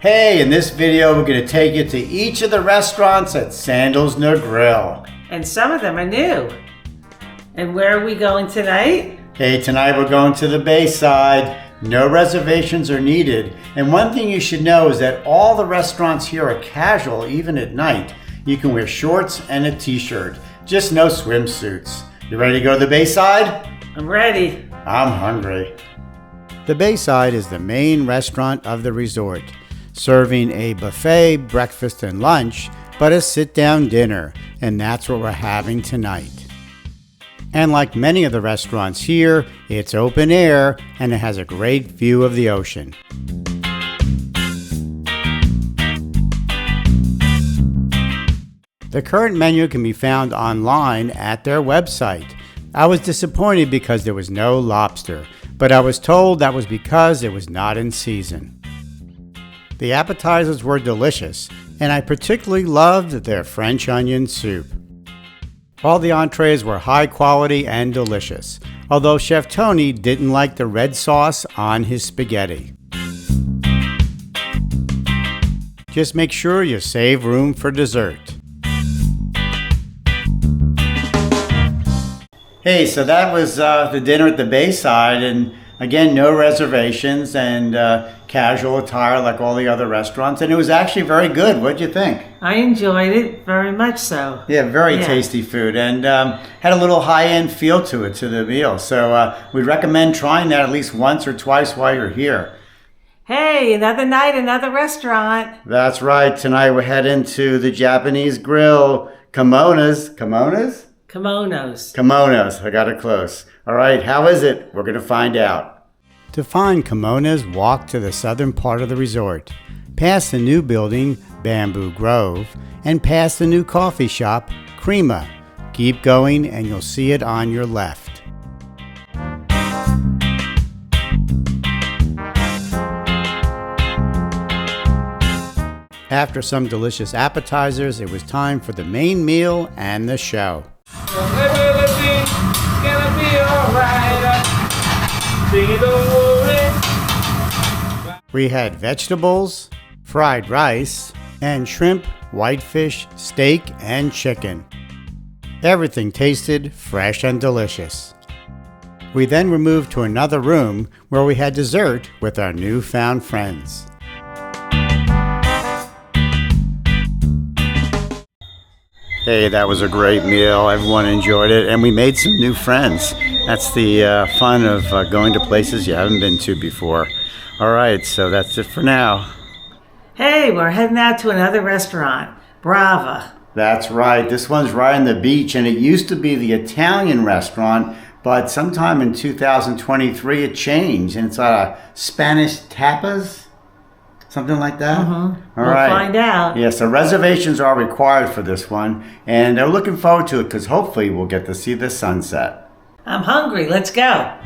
Hey, in this video we're going to take you to each of the restaurants at Sandals Negril. And some of them are new. And where are we going tonight? Hey, tonight we're going to the Bayside. No reservations are needed. And one thing you should know is that all the restaurants here are casual even at night. You can wear shorts and a t-shirt, just no swimsuits. You ready to go to the Bayside? I'm ready. I'm hungry. The Bayside is the main restaurant of the resort, serving a buffet breakfast and lunch, but a sit-down dinner, and that's what we're having tonight. And like many of the restaurants here, it's open air and it has a great view of the ocean. The current menu can be found online at their website. I was disappointed because there was no lobster, but I was told that was because it was not in season. The appetizers were delicious, and I particularly loved their French onion soup. All the entrees were high quality and delicious, although Chef Tony didn't like the red sauce on his spaghetti. Just make sure you save room for dessert. Hey, so that was the dinner at the Bayside, and again, no reservations and casual attire like all the other restaurants, and it was actually very good. What did you think? I enjoyed it very much so. Yeah, very tasty food, and had a little high-end feel to it, to the meal. So we'd recommend trying that at least once or twice while you're here. Hey, another night, another restaurant. That's right. Tonight we're heading to the Japanese grill, Kimonos. Kimonos? Kimonos. Kimonos. I got it close. All right, how is it? We're going to find out. To find Kimonos, walk to the southern part of the resort, past the new building, Bamboo Grove, and past the new coffee shop, Crema. Keep going and you'll see it on your left. After some delicious appetizers, it was time for the main meal and the show. We had vegetables, fried rice, and shrimp, whitefish, steak, and chicken. Everything tasted fresh and delicious. We then were moved to another room where we had dessert with our newfound friends. Hey, that was a great meal. Everyone enjoyed it, and we made some new friends. That's the fun of going to places you haven't been to before. All right, so that's it for now. Hey, we're heading out to another restaurant, Brava. That's right. This one's right on the beach, and it used to be the Italian restaurant, but sometime in 2023 it changed, and it's Spanish tapas. Something like that? All right. We'll find out. Yeah, so reservations are required for this one, and they're looking forward to it because hopefully we'll get to see the sunset. I'm hungry. Let's go.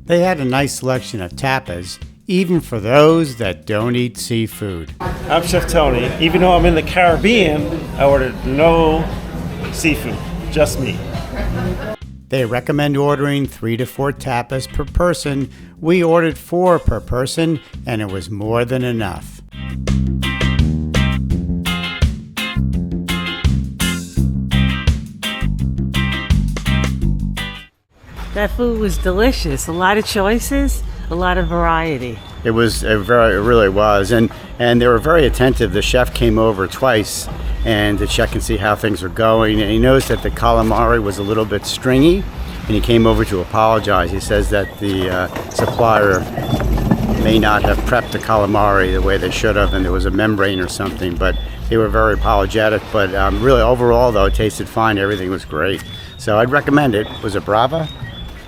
They had a nice selection of tapas, even for those that don't eat seafood. I'm Chef Tony. Even though I'm in the Caribbean, I ordered no seafood, just me. They recommend ordering 3 to 4 tapas per person. We ordered 4 per person, and it was more than enough. That food was delicious. A lot of choices, a lot of variety. It really was, and they were very attentive. The chef came over twice and to check and see how things were going, and he noticed that the calamari was a little bit stringy, and he came over to apologize. He says that the supplier may not have prepped the calamari the way they should have, and there was a membrane or something, but they were very apologetic. But really, overall, though, it tasted fine. Everything was great. So I'd recommend it. Was it Brava?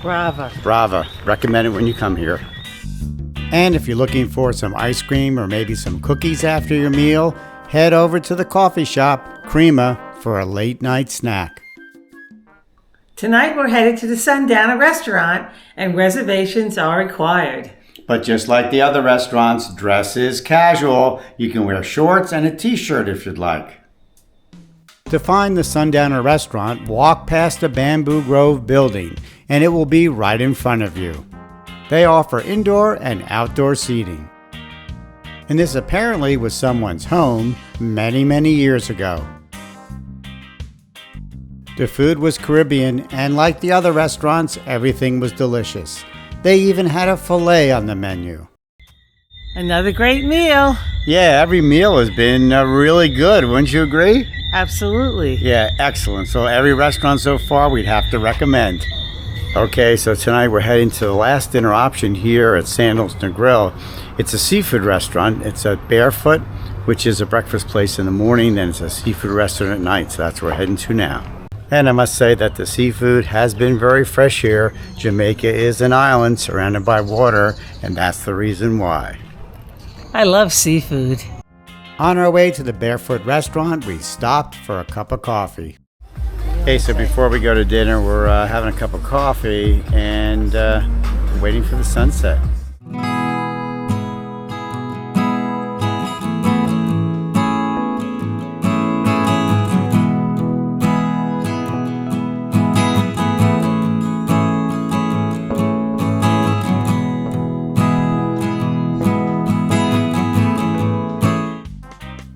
Brava. Brava. Recommend it when you come here. And if you're looking for some ice cream or maybe some cookies after your meal, head over to the coffee shop, Crema, for a late night snack. Tonight we're headed to the Sundowner restaurant and reservations are required. But just like the other restaurants, dress is casual. You can wear shorts and a t-shirt if you'd like. To find the Sundowner restaurant, walk past the Bamboo Grove building, and it will be right in front of you. They offer indoor and outdoor seating. And this apparently was someone's home many, many years ago. The food was Caribbean, and like the other restaurants, everything was delicious. They even had a filet on the menu. Another great meal. Yeah, every meal has been really good, wouldn't you agree? Absolutely. Yeah, excellent. So every restaurant so far we'd have to recommend. Okay, so tonight we're heading to the last dinner option here at Sandals Negril. It's a seafood restaurant. It's at Barefoot, which is a breakfast place in the morning, and it's a seafood restaurant at night. So that's where we're heading to now. And I must say that the seafood has been very fresh here. Jamaica is an island surrounded by water, and that's the reason why. I love seafood. On our way to the Barefoot restaurant, we stopped for a cup of coffee. Okay, so before we go to dinner, we're having a cup of coffee and waiting for the sunset.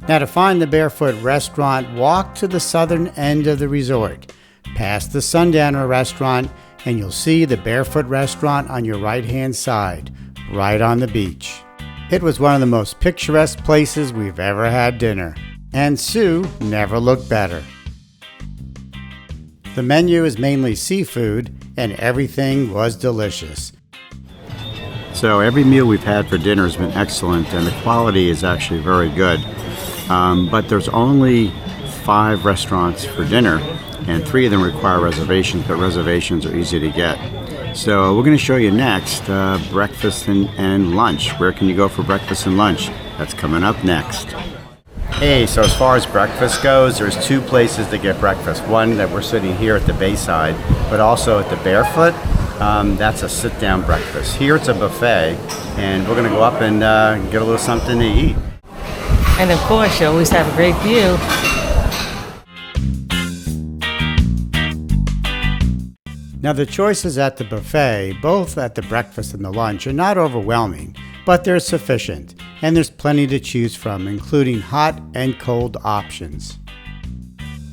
Now, to find the Barefoot restaurant, walk to the southern end of the resort, past the Sundowner restaurant, and you'll see the Barefoot restaurant on your right-hand side, right on the beach. It was one of the most picturesque places we've ever had dinner, and Sue never looked better. The menu is mainly seafood, and everything was delicious. So every meal we've had for dinner has been excellent, and the quality is actually very good. But there's only 5 restaurants for dinner, and 3 of them require reservations, but reservations are easy to get. So we're going to show you next breakfast and lunch. Where can you go for breakfast and lunch? That's coming up next. Hey, so as far as breakfast goes, there's 2 places to get breakfast. One that we're sitting here at the Bayside, but also at the Barefoot. That's a sit-down breakfast. Here it's a buffet, and we're going to go up and get a little something to eat. And of course, you always have a great view. Now, the choices at the buffet, both at the breakfast and the lunch, are not overwhelming, but they're sufficient, and there's plenty to choose from, including hot and cold options.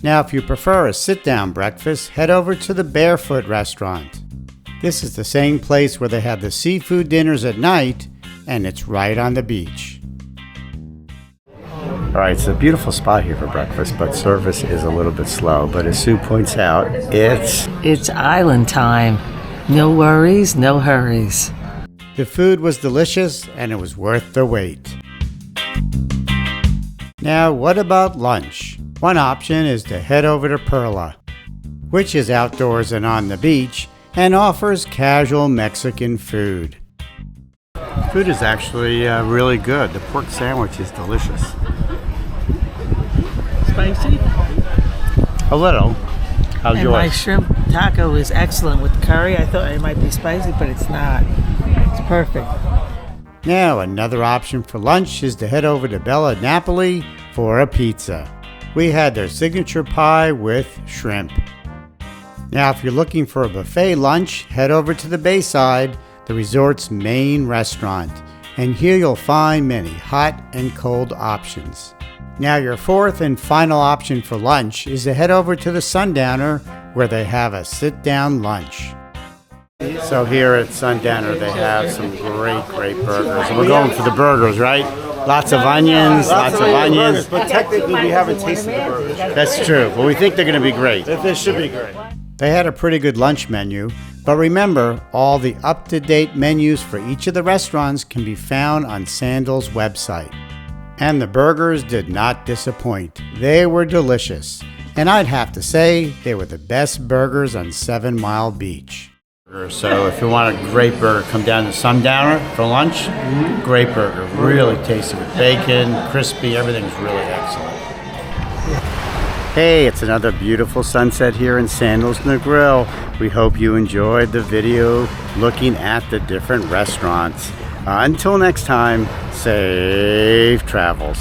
Now, if you prefer a sit-down breakfast, head over to the Barefoot restaurant. This is the same place where they have the seafood dinners at night, and it's right on the beach. All right, it's a beautiful spot here for breakfast, but service is a little bit slow. But as Sue points out, It's island time. No worries, no hurries. The food was delicious, and it was worth the wait. Now, what about lunch? One option is to head over to Perla, which is outdoors and on the beach, and offers casual Mexican food. Food is actually really good. The pork sandwich is delicious. Spicy? A little. How's And yours? my shrimp taco is excellent with curry. I thought it might be spicy, but it's not. It's perfect. Now, another option for lunch is to head over to Bella Napoli for a pizza. We had their signature pie with shrimp. Now, if you're looking for a buffet lunch, head over to the Bayside, the resort's main restaurant, and here you'll find many hot and cold options. Now, your fourth and final option for lunch is to head over to the Sundowner, where they have a sit-down lunch. So here at Sundowner, they have some great burgers. And we're going for the burgers, right? Lots of onions, lots of onions. But technically, we haven't tasted the burgers. That's true, but we think they're going to be great. They should be great. They had a pretty good lunch menu, but remember, all the up-to-date menus for each of the restaurants can be found on Sandals' website. And the burgers did not disappoint. They were delicious. And I'd have to say, they were the best burgers on 7 Mile Beach. So if you want a great burger, come down to Sundowner for lunch. Great burger, really tasty with bacon, crispy, everything's really excellent. Hey, it's another beautiful sunset here in Sandals Negril. We hope you enjoyed the video looking at the different restaurants. Until next time, safe travels.